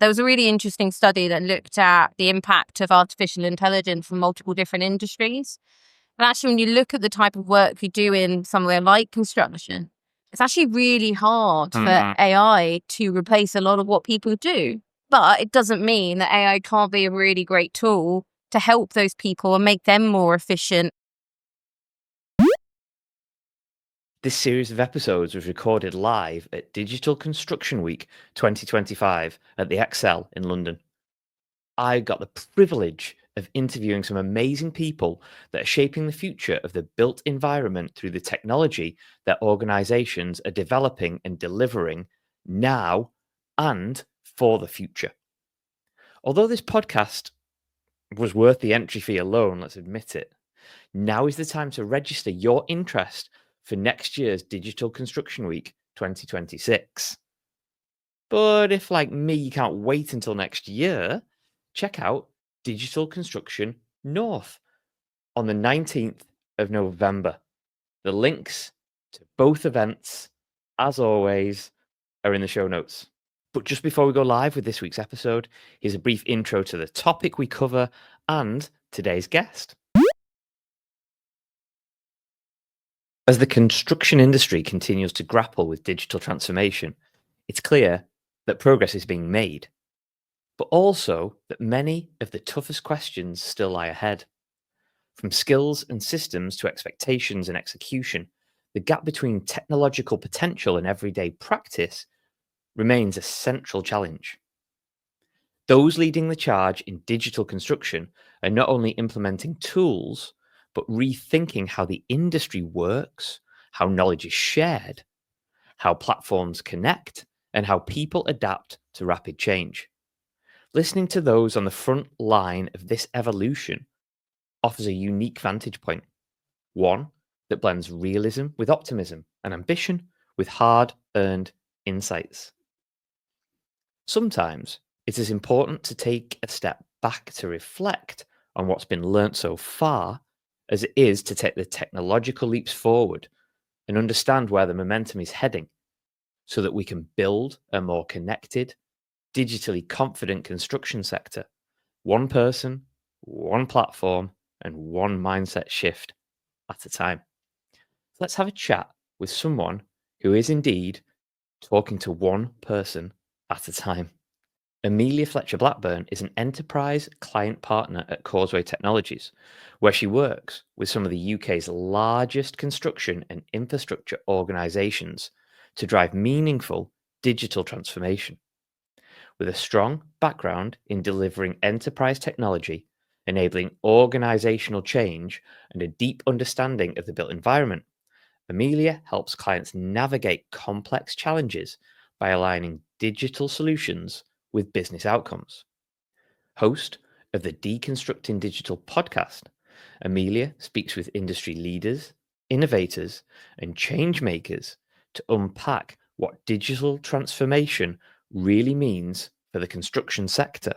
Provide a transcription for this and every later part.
There was a really interesting study that looked at the impact of artificial intelligence on multiple different industries. And actually, when you look at the type of work you do in somewhere like construction, it's actually really hard for AI to replace a lot of what people do. But it doesn't mean that AI can't be a really great tool to help those people and make them more efficient. This series of episodes was recorded live at Digital Construction Week 2025 at the Excel in London. I got the privilege of interviewing some amazing people that are shaping the future of the built environment through the technology that organizations are developing and delivering now and for the future. Although this podcast was worth the entry fee alone, let's admit it, now is the time to register your interest for next year's Digital Construction Week 2026. But if, like me, you can't wait until next year, check out Digital Construction North on the 19th of November. The links to both events, as always, are in the show notes. But just before we go live with this week's episode, here's a brief intro to the topic we cover and today's guest. As the construction industry continues to grapple with digital transformation, it's clear that progress is being made, but also that many of the toughest questions still lie ahead. From skills and systems to expectations and execution, the gap between technological potential and everyday practice remains a central challenge. Those leading the charge in digital construction are not only implementing tools, but rethinking how the industry works, how knowledge is shared, how platforms connect, and how people adapt to rapid change. Listening to those on the front line of this evolution offers a unique vantage point, one that blends realism with optimism and ambition with hard-earned insights. Sometimes it is important to take a step back to reflect on what's been learnt so far as it is to take the technological leaps forward and understand where the momentum is heading so that we can build a more connected, digitally confident construction sector, one person, one platform, and one mindset shift at a time. Let's have a chat with someone who is indeed talking to one person at a time. Amelia Fletcher-Blackburn is an enterprise client partner at Causeway Technologies, where she works with some of the UK's largest construction and infrastructure organisations to drive meaningful digital transformation. With a strong background in delivering enterprise technology, enabling organisational change, and a deep understanding of the built environment, Amelia helps clients navigate complex challenges by aligning digital solutions with business outcomes. Host of the Deconstructing Digital podcast, Amelia speaks with industry leaders, innovators, and change makers to unpack what digital transformation really means for the construction sector.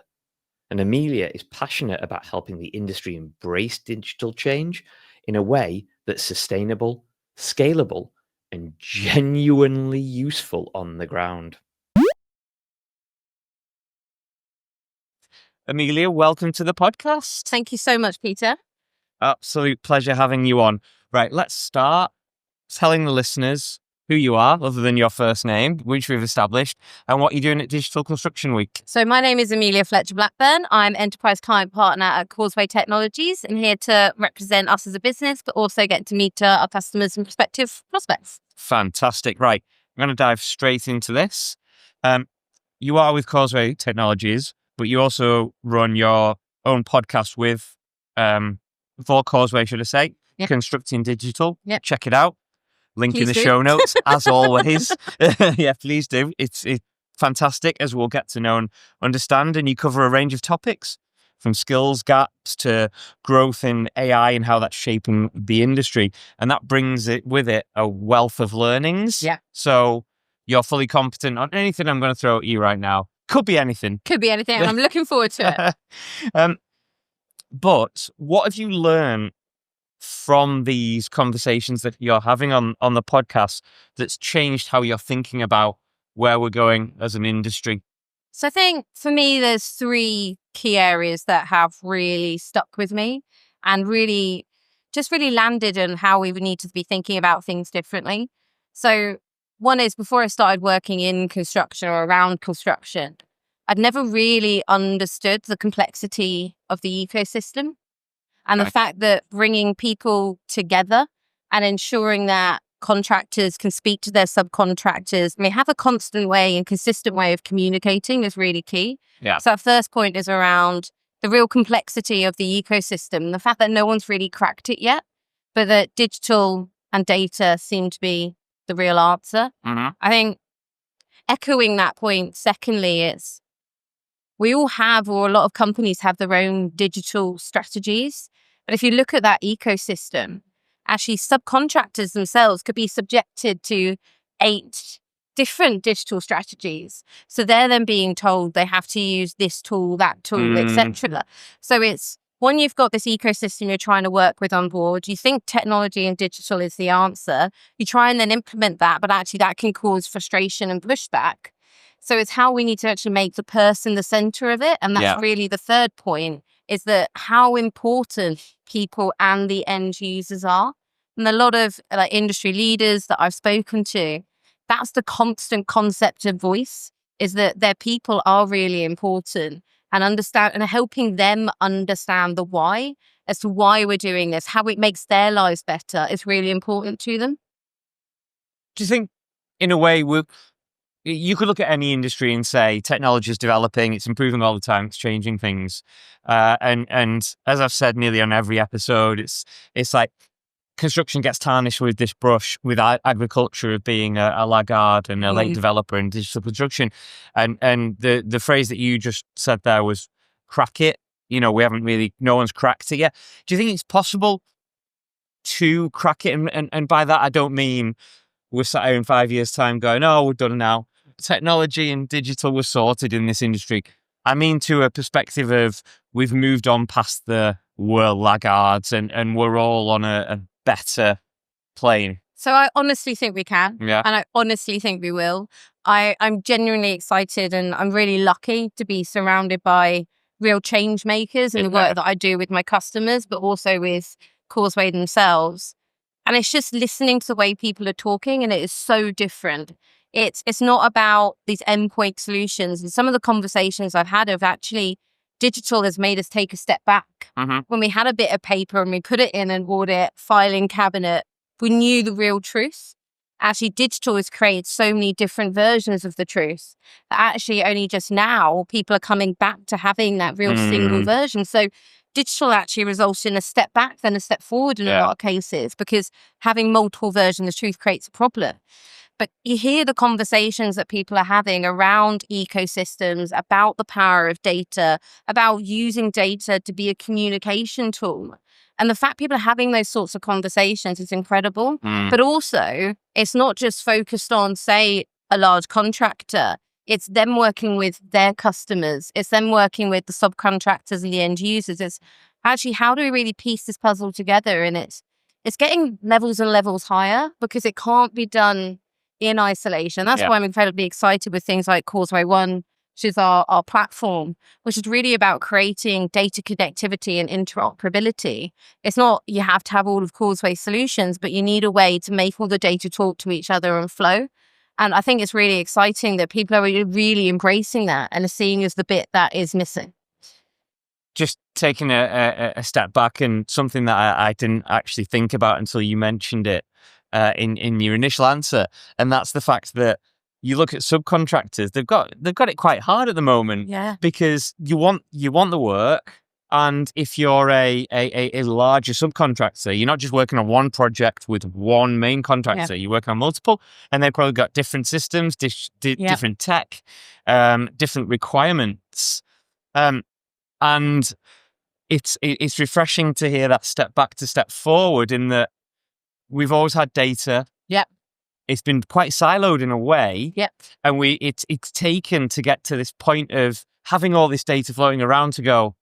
And Amelia is passionate about helping the industry embrace digital change in a way that's sustainable, scalable, and genuinely useful on the ground. Amelia, welcome to the podcast. Thank you so much, Peter. Absolute pleasure having you on. Right, let's start telling the listeners who you are, other than your first name, which we've established, and what you're doing at Digital Construction Week. So my name is Amelia Fletcher-Blackburn. I'm Enterprise Client Partner at Causeway Technologies and here to represent us as a business, but also get to meet our customers and prospective prospects. Fantastic. Right, I'm going to dive straight into this. You are with Causeway Technologies, but you also run your own podcast with, for Causeway, should I say, Constructing Digital. Yep. Check it out. Link Please in the do. show notes, as always. Yeah, please do. It's fantastic, as we'll get to know and understand. And you cover a range of topics, from skills gaps to growth in AI and how that's shaping the industry. And that brings it with it a wealth of learnings. Yeah. So you're fully competent on anything I'm going to throw at you right now. Could be anything. Could be anything, and I'm looking forward to it. But what have you learned from these conversations that you're having on the podcast that's changed how you're thinking about where we're going as an industry? So I think for me, there's 3 key areas that have really stuck with me and really landed on how we would need to be thinking about things differently. So one is, before I started working in construction or around construction, I'd never really understood the complexity of the ecosystem and the fact that bringing people together and ensuring that contractors can speak to their subcontractors, have a constant way and consistent way of communicating is really key. Yeah. So our first point is around the real complexity of the ecosystem, the fact that no one's really cracked it yet, but that digital and data seem to be the real answer. Mm-hmm. I think echoing that point, secondly, it's we all have, or a lot of companies have, their own digital strategies. But if you look at that ecosystem, actually subcontractors themselves could be subjected to 8 different digital strategies. So they're then being told they have to use this tool, that tool, etc. So it's, when you've got this ecosystem you're trying to work with on board, you think technology and digital is the answer. You try and then implement that, but actually that can cause frustration and pushback. So it's how we need to actually make the person the center of it. And that's really the third point, is that how important people and the end users are. And a lot of industry leaders that I've spoken to, that's the constant concept of voice, is that their people are really important, and understand and helping them understand the why, as to why we're doing this, how it makes their lives better is really important to them. Do you think, in a way, you could look at any industry and say technology is developing, it's improving all the time, it's changing things. And as I've said nearly on every episode, it's like construction gets tarnished with this brush with agriculture of being a laggard and a late developer in digital construction. And the phrase that you just said there was crack it. No one's cracked it yet. Do you think it's possible to crack it? And by that, I don't mean we're sat here in 5 years' time going, oh, we're done now. Technology and digital were sorted in this industry. I mean, to a perspective of we've moved on past the world laggards and we're all on a better plane. So I honestly think we can. Yeah. And I honestly think we will. I'm genuinely excited, and I'm really lucky to be surrounded by real change makers in the work that I do with my customers, but also with Causeway themselves. And it's just listening to the way people are talking, and it is so different. It's not about these endpoint solutions. And some of the conversations I've had of actually digital has made us take a step back. When we had a bit of paper and we put it in an audit filing cabinet, we knew the real truth. Actually, digital has created so many different versions of the truth that actually only just now people are coming back to having that real single version. So digital actually results in a step back than a step forward in a lot of cases, because having multiple versions of truth creates a problem. But you hear the conversations that people are having around ecosystems, about the power of data, about using data to be a communication tool. And the fact people are having those sorts of conversations is incredible. But also, it's not just focused on, say, a large contractor. It's them working with their customers. It's them working with the subcontractors and the end users. It's actually, how do we really piece this puzzle together? And it's getting levels and levels higher, because it can't be done in isolation. That's why I'm incredibly excited with things like Causeway One, which is our platform, which is really about creating data connectivity and interoperability. It's not you have to have all of Causeway solutions, but you need a way to make all the data talk to each other and flow. And I think it's really exciting that people are really embracing that and are seeing as the bit that is missing. Just taking a step back, and something that I didn't actually think about until you mentioned it in your initial answer, and that's the fact that you look at subcontractors, they've got it quite hard at the moment, because you want the work. And if you're a larger subcontractor, you're not just working on one project with one main contractor. You're working on multiple, and they've probably got different systems, different tech, different requirements. And it's refreshing to hear that step back to step forward, in that we've always had data. It's been quite siloed in a way. And it's taken to get to this point of having all this data floating around to go,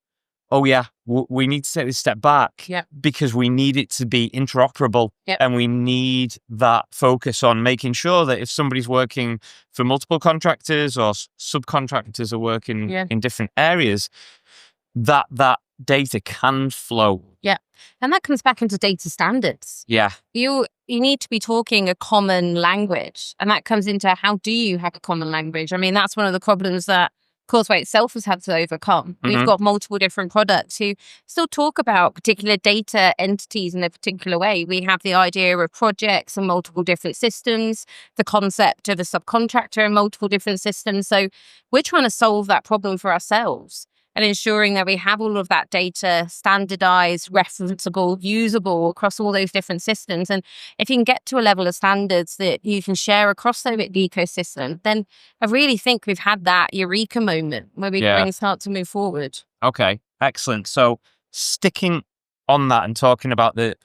oh yeah, we need to take this step back because we need it to be interoperable, and we need that focus on making sure that if somebody's working for multiple contractors or subcontractors are working in different areas, that data can flow. Yeah. And that comes back into data standards. Yeah. You need to be talking a common language. And that comes into how do you have a common language? I mean, that's one of the problems that Causeway itself has had to overcome. We've got multiple different products who still talk about particular data entities in a particular way. We have the idea of projects and multiple different systems, the concept of a subcontractor and multiple different systems. So we're trying to solve that problem for ourselves and ensuring that we have all of that data standardized, referenceable, usable across all those different systems. And if you can get to a level of standards that you can share across the ecosystem, then I really think we've had that eureka moment where we can start to move forward. Okay, excellent. So sticking on that and talking about the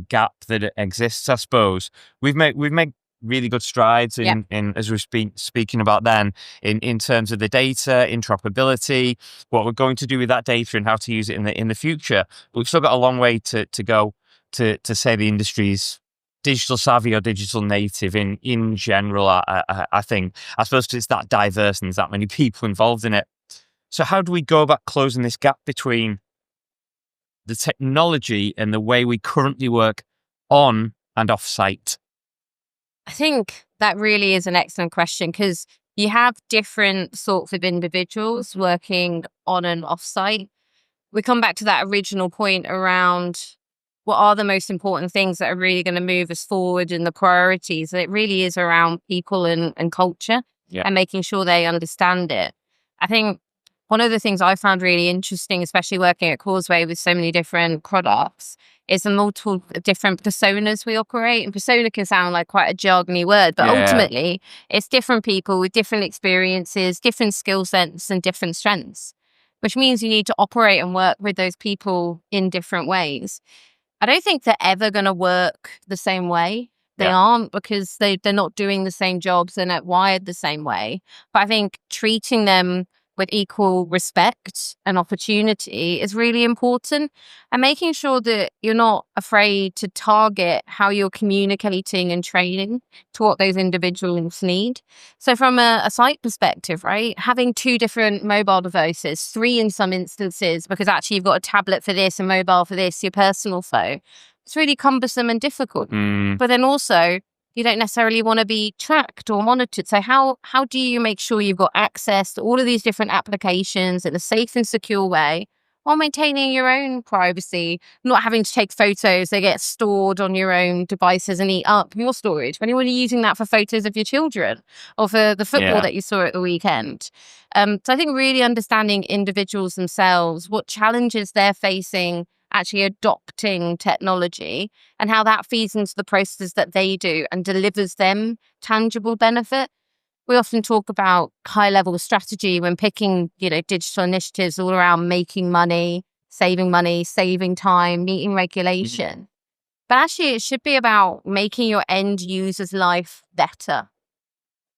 gap that exists, I suppose, we've made really good strides in as we've been speaking about then in terms of the data, interoperability, what we're going to do with that data and how to use it in the future. But we've still got a long way to go to say the industry's digital savvy or digital native in general, I think. I suppose because it's that diverse and there's that many people involved in it. So how do we go about closing this gap between the technology and the way we currently work on and off site? I think that really is an excellent question because you have different sorts of individuals working on and off site. We come back to that original point around what are the most important things that are really going to move us forward and the priorities. It really is around people and culture and making sure they understand it. I think one of the things I found really interesting, especially working at Causeway with so many different products, is the multiple different personas we operate. And persona can sound like quite a jargony word, but ultimately it's different people with different experiences, different skill sets and different strengths, which means you need to operate and work with those people in different ways. I don't think they're ever going to work the same way. They aren't, because they're not doing the same jobs and not wired the same way. But I think treating them with equal respect and opportunity is really important, and making sure that you're not afraid to target how you're communicating and training to what those individuals need. So from a site perspective, right, having 2 different mobile devices, 3 in some instances, because actually you've got a tablet for this and mobile for this, your personal phone, it's really cumbersome and difficult. But then also, you don't necessarily want to be tracked or monitored. So how do you make sure you've got access to all of these different applications in a safe and secure way, while maintaining your own privacy, not having to take photos that get stored on your own devices and eat up your storage when you're using that for photos of your children or for the football that you saw at the weekend. So I think really understanding individuals themselves, what challenges they're facing actually adopting technology, and how that feeds into the processes that they do and delivers them tangible benefit. We often talk about high level strategy when picking, digital initiatives all around making money, saving time, meeting regulation. But actually it should be about making your end user's life better,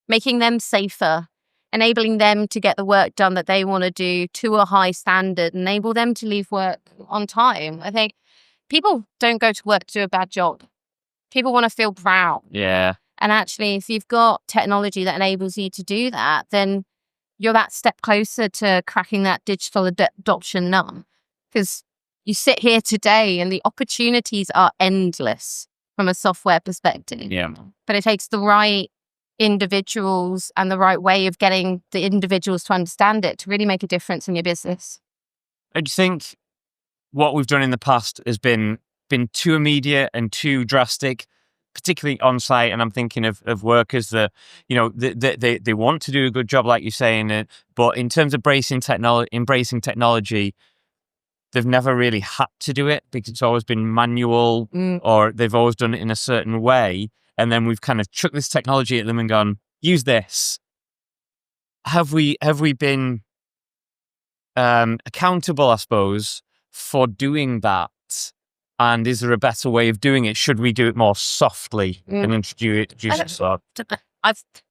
making them safer, enabling them to get the work done that they want to do to a high standard, enable them to leave work on time. I think people don't go to work to do a bad job. People want to feel proud. Yeah. And actually, if you've got technology that enables you to do that, then you're that step closer to cracking that digital adoption nut. Because you sit here today and the opportunities are endless from a software perspective. Yeah. But it takes the right individuals and the right way of getting the individuals to understand it to really make a difference in your business. I think what we've done in the past has been too immediate and too drastic, particularly on site. And I'm thinking of workers that, they want to do a good job, like you're saying, but in terms of embracing technology, they've never really had to do it because it's always been manual or they've always done it in a certain way. And then we've kind of chucked this technology at them and gone, use this. Have we been accountable, I suppose, for doing that? And is there a better way of doing it? Should we do it more softly and introduce it?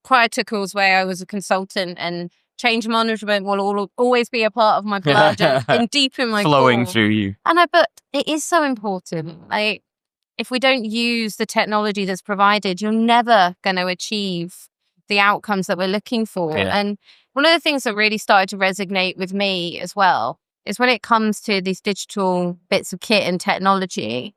Prior to Causeway, I was a consultant, and change management will always be a part of my blood and deep in my flowing core. through you. But it is so important. Like, if we don't use the technology that's provided, you're never going to achieve the outcomes that we're looking for. Yeah. And one of the things that really started to resonate with me as well is when it comes to these digital bits of kit and technology,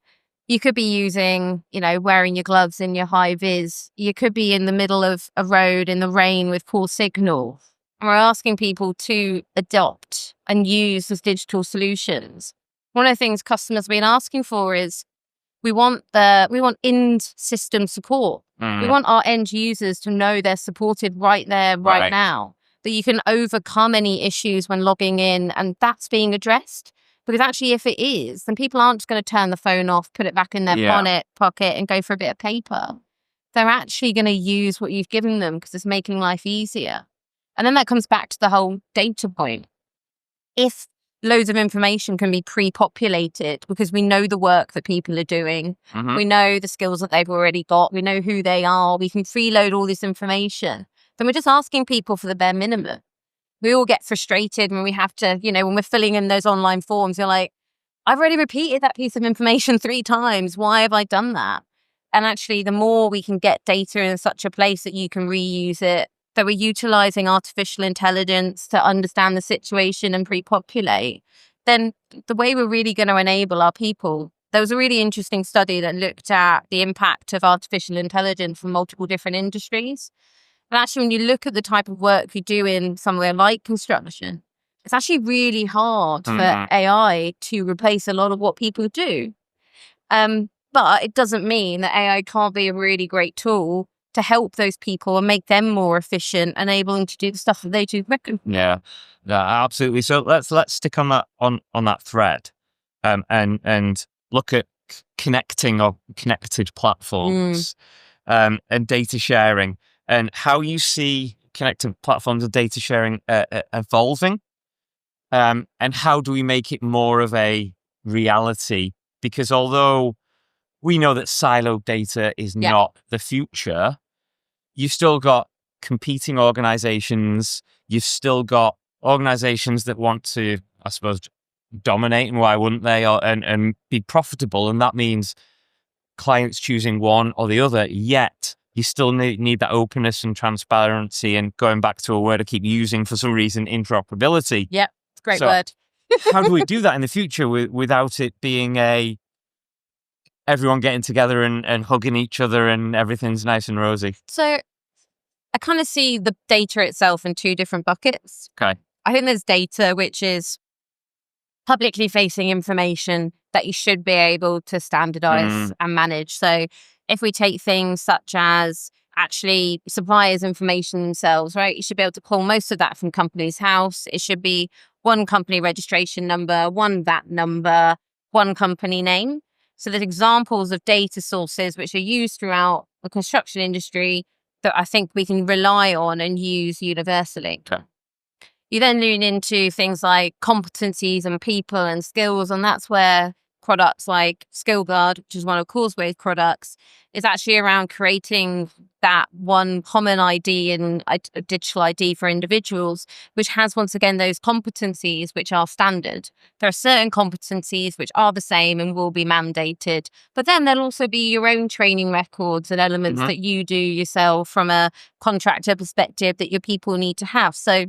you could be using, wearing your gloves in your high vis. You could be in the middle of a road in the rain with poor signal. And we're asking people to adopt and use these digital solutions. One of the things customers have been asking for is we want end system support. We want our end users to know they're supported right there, right now, that you can overcome any issues when logging in, and that's being addressed. Because actually, if it is, then people aren't just going to turn the phone off, put it back in their pocket and go for a bit of paper. They're actually going to use what you've given them because it's making life easier. And then that comes back to the whole data point. If loads of information can be pre-populated because we know the work that people are doing, we know the skills that they've already got, we know who they are, we can freeload all this information, then we're just asking people for the bare minimum. We all get frustrated when we have to, when we're filling in those online forms, you're like, I've already repeated that piece of information 3 times. Why have I done that? And actually, the more we can get data in such a place that you can reuse it, that we're utilizing artificial intelligence to understand the situation and pre-populate, then the way we're really going to enable our people. There was a really interesting study that looked at the impact of artificial intelligence from multiple different industries. And actually, when you look at the type of work you do in somewhere like construction, it's actually really hard for AI to replace a lot of what people do. But it doesn't mean that AI can't be a really great tool to help those people and make them more efficient and able them to do the stuff that they do quicker. Yeah, absolutely. So let's stick on that thread, and look at connecting or connected platforms, and data sharing, and how you see connected platforms and data sharing evolving, and how do we make it more of a reality? Because although we know that siloed data is not the future, you've still got competing organizations. You've still got organizations that want to, I suppose, dominate, and why wouldn't they, and be profitable. And that means clients choosing one or the other, yet you still need that openness and transparency. And going back to a word I keep using for some reason, interoperability. Yeah, it's a great word. How do we do that in the future without it being everyone getting together and hugging each other and everything's nice and rosy? So I kind of see the data itself in 2 different buckets. Okay. I think there's data, which is publicly facing information that you should be able to standardize and manage. So if we take things such as actually suppliers' information themselves, right? You should be able to pull most of that from Companies House. It should be one company registration number, one VAT number, one company name. So there's examples of data sources which are used throughout the construction industry that I think we can rely on and use universally. Okay. You then lean into things like competencies and people and skills, and that's where products like SkillGuard, which is one of Causeway's products, is actually around creating that one common ID and a digital ID for individuals, which has, once again, those competencies which are standard. There are certain competencies which are the same and will be mandated, but then there'll also be your own training records and elements that you do yourself from a contractor perspective that your people need to have. So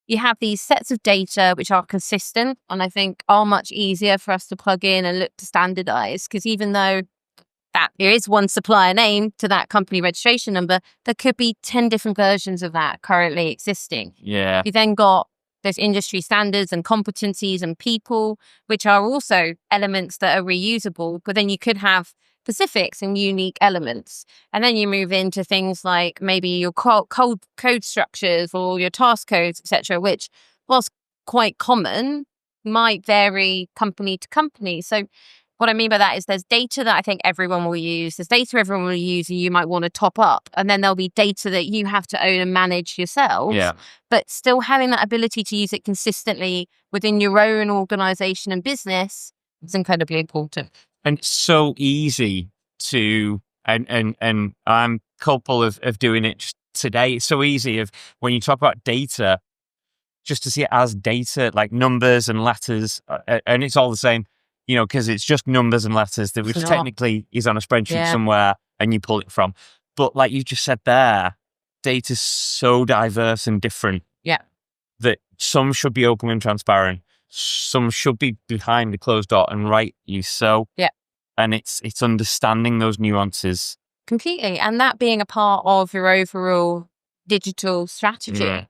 you have these sets of data which are consistent and I think are much easier for us to plug in and look to standardize, because even though that there is one supplier name to that company registration number, there could be 10 different versions of that currently existing. Yeah. You then got those industry standards and competencies and people, which are also elements that are reusable, but then you could have specifics and unique elements. And then you move into things like maybe your code structures or your task codes, etc., which, whilst quite common, might vary company to company. So what I mean by that is there's data that I think everyone will use. There's data everyone will use and you might want to top up. And then there'll be data that you have to own and manage yourself. Yeah. But still having that ability to use it consistently within your own organization and business is incredibly important. And it's so easy to, and I'm culpable of doing it today. It's so easy when you talk about data, just to see it as data, like numbers and letters, and it's all the same, because it's just numbers and letters that which It's not. technically is on a spreadsheet Yeah. somewhere and you pull it from. But like you just said there, data's so diverse and different. Yeah. That some should be open and transparent, some should be behind the closed door, and rightly so. Yeah. And it's understanding those nuances. Completely. And that being a part of your overall digital strategy.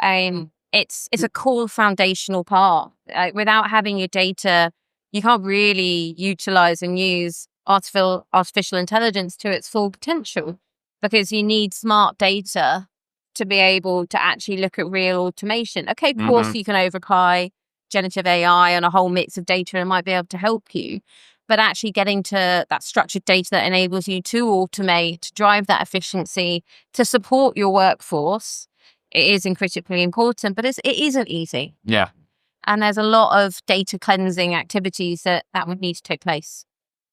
It's a core foundational part. Without having your data, you can't really utilize and use artificial intelligence to its full potential, because you need smart data to be able to actually look at real automation. Okay, of course, you can overapply generative AI on a whole mix of data and it might be able to help you. But actually getting to that structured data that enables you to automate, to drive that efficiency, to support your workforce, it is critically important, but it isn't easy. Yeah. And there's a lot of data cleansing activities that would need to take place.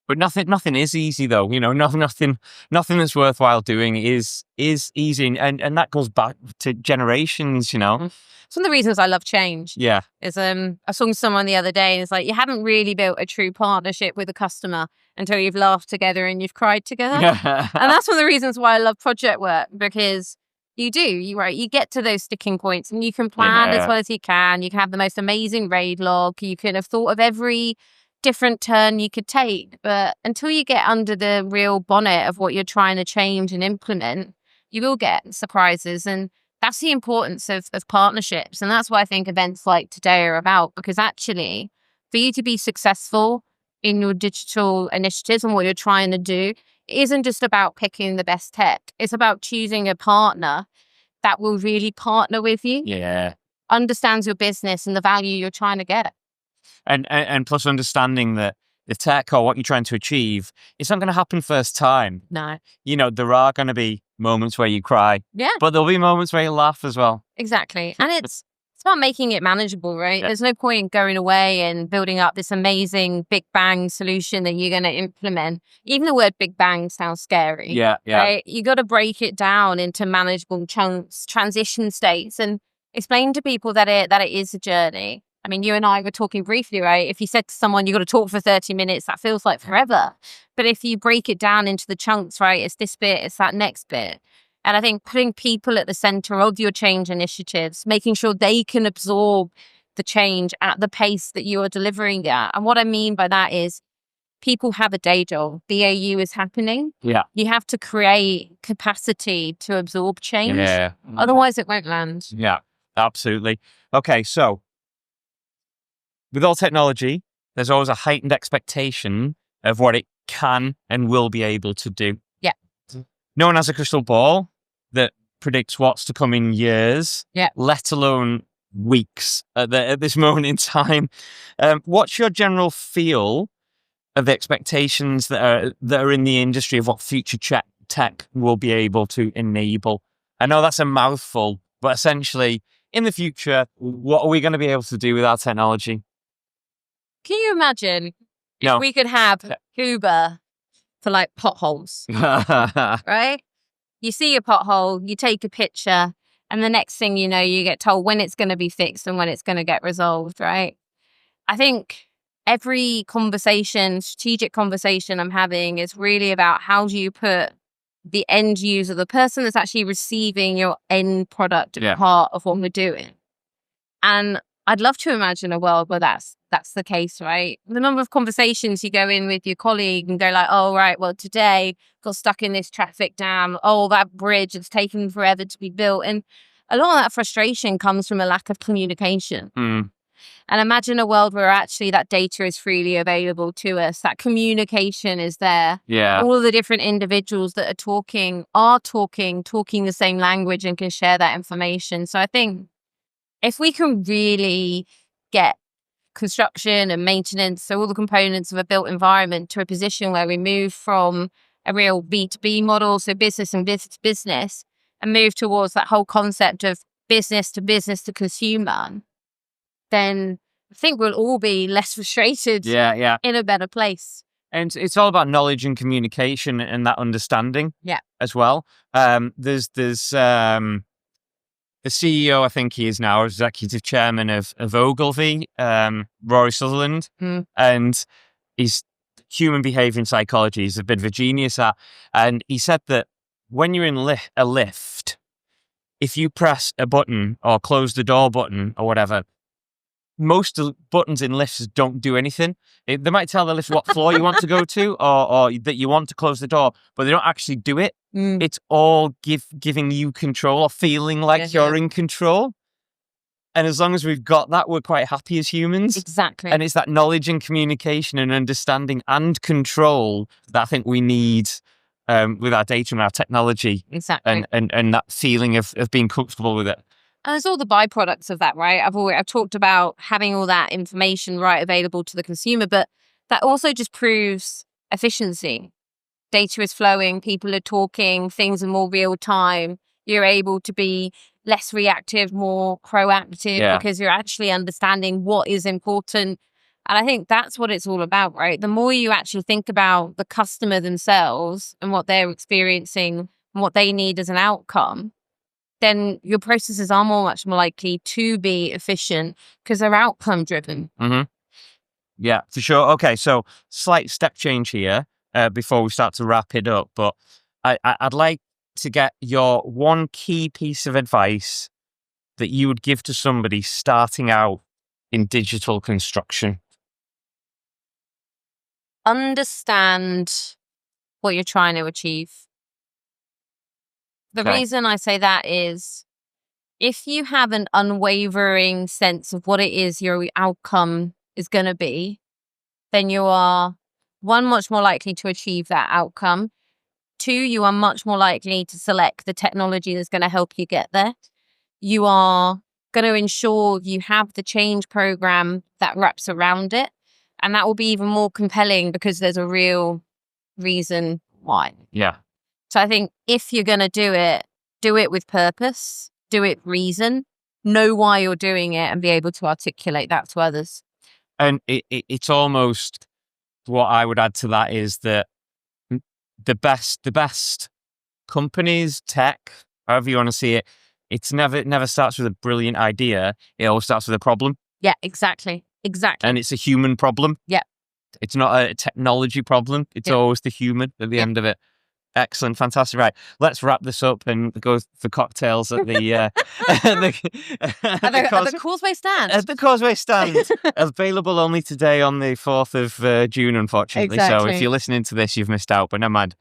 But nothing is easy, though. Nothing that's worthwhile doing is easy, and that goes back to generations. It's one of the reasons I love change. Yeah. Is I was talking to someone the other day, and it's like, you haven't really built a true partnership with a customer until you've laughed together and you've cried together. And that's one of the reasons why I love project work, because you get to those sticking points and you can plan as well as you can. You can have the most amazing raid log. You can have thought of every different turn you could take, but until you get under the real bonnet of what you're trying to change and implement, you will get surprises. And that's the importance of partnerships. And that's what I think events like today are about, because actually for you to be successful in your digital initiatives and what you're trying to do, it isn't just about picking the best tech. It's about choosing a partner that will really partner with you, understands your business and the value you're trying to get. And plus understanding that the tech or what you're trying to achieve, it's not going to happen first time. No. There are going to be moments where you cry. Yeah. But there'll be moments where you laugh as well. Exactly. And it's about making it manageable, right? Yeah. There's no point in going away and building up this amazing big bang solution that you're going to implement. Even the word big bang sounds scary. Yeah. Right? You got to break it down into manageable chunks, transition states, and explain to people that it is a journey. I mean, you and I were talking briefly, right? If you said to someone, you got to talk for 30 minutes, that feels like forever. But if you break it down into the chunks, right, it's this bit, it's that next bit. And I think putting people at the center of your change initiatives, making sure they can absorb the change at the pace that you are delivering at. And what I mean by that is people have a day job. BAU is happening. Yeah. You have to create capacity to absorb change. Yeah. Otherwise, it won't land. Yeah, absolutely. Okay, so with all technology, there's always a heightened expectation of what it can and will be able to do. Yeah. No one has a crystal ball that predicts what's to come in years, let alone weeks at this moment in time. What's your general feel of the expectations that are in the industry of what future tech will be able to enable? I know that's a mouthful, but essentially, in the future, what are we going to be able to do with our technology? Can you imagine if we could have Uber for like potholes, right? You see a pothole, you take a picture, and the next thing you know, you get told when it's going to be fixed and when it's going to get resolved, right? I think every strategic conversation I'm having is really about how do you put the end user, the person that's actually receiving your end product at part of what we're doing. And I'd love to imagine a world where that's the case, right? The number of conversations you go in with your colleague and go like, oh, right, well, today got stuck in this traffic jam. Oh, that bridge, it's taken forever to be built. And a lot of that frustration comes from a lack of communication. And imagine a world where actually that data is freely available to us. That communication is there. Yeah. All of the different individuals that are talking the same language and can share that information. So I think if we can really get construction and maintenance, so all the components of a built environment, to a position where we move from a real B2B model, so business and business, and move towards that whole concept of business to consumer, then I think we'll all be less frustrated in a better place. And it's all about knowledge and communication and that understanding as well. There's the CEO, I think he is now, executive chairman of Ogilvy, Rory Sutherland, and he's human behavior and psychology. He's a bit of a genius at, and he said that when you're in a lift, if you press a button or close the door button or whatever, most of the buttons in lifts don't do anything. They might tell the lift what floor you want to go to or that you want to close the door, but they don't actually do it. It's all giving you control or feeling like you're in control. And as long as we've got that, we're quite happy as humans. Exactly. And it's that knowledge and communication and understanding and control that I think we need with our data and our technology. Exactly. And that feeling of being comfortable with it. And there's all the byproducts of that, right? I've talked about having all that information right available to the consumer, but that also just proves efficiency. Data is flowing, people are talking, things are more real time. You're able to be less reactive, more proactive because you're actually understanding what is important. And I think that's what it's all about, right? The more you actually think about the customer themselves and what they're experiencing and what they need as an outcome, then your processes are much more likely to be efficient because they're outcome driven. Yeah, for sure. Okay, so slight step change here before we start to wrap it up. But I'd like to get your one key piece of advice that you would give to somebody starting out in digital construction. Understand what you're trying to achieve. The reason I say that is if you have an unwavering sense of what it is your outcome is going to be, then you are, one, much more likely to achieve that outcome. Two, you are much more likely to select the technology that's going to help you get there. You are going to ensure you have the change program that wraps around it. And that will be even more compelling because there's a real reason why. Yeah. So I think if you're going to do it with purpose, do it reason, know why you're doing it and be able to articulate that to others. And it's almost, what I would add to that is that the best companies, tech, however you want to see it, it never starts with a brilliant idea. It always starts with a problem. Yeah, exactly. And it's a human problem. Yeah. It's not a technology problem. It's always the human at the end of it. Excellent, fantastic. Right, let's wrap this up and go for cocktails at the at the Causeway stand. At the Causeway stand, available only today on the 4th of June, unfortunately. Exactly. So if you're listening to this, you've missed out, but never mind.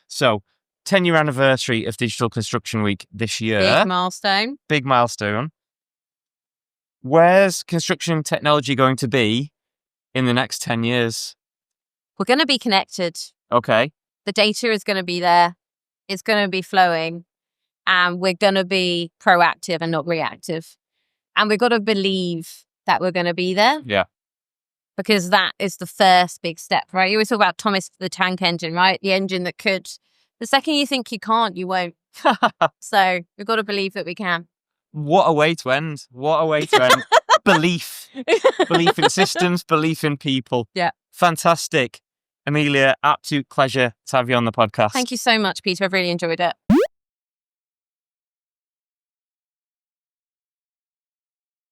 So, 10-year anniversary of Digital Construction Week this year. Big milestone. Where's construction technology going to be in the next 10 years? We're going to be connected. Okay. The data is going to be there. It's going to be flowing. And we're going to be proactive and not reactive. And we've got to believe that we're going to be there. Yeah. Because that is the first big step, right? You always talk about Thomas the Tank Engine, right? The engine that could. The second you think you can't, you won't. So we've got to believe that we can. What a way to end. What a way to end. Belief. Belief in systems, belief in people. Yeah. Fantastic. Amelia, absolute pleasure to have you on the podcast. Thank you so much, Peter. I've really enjoyed it.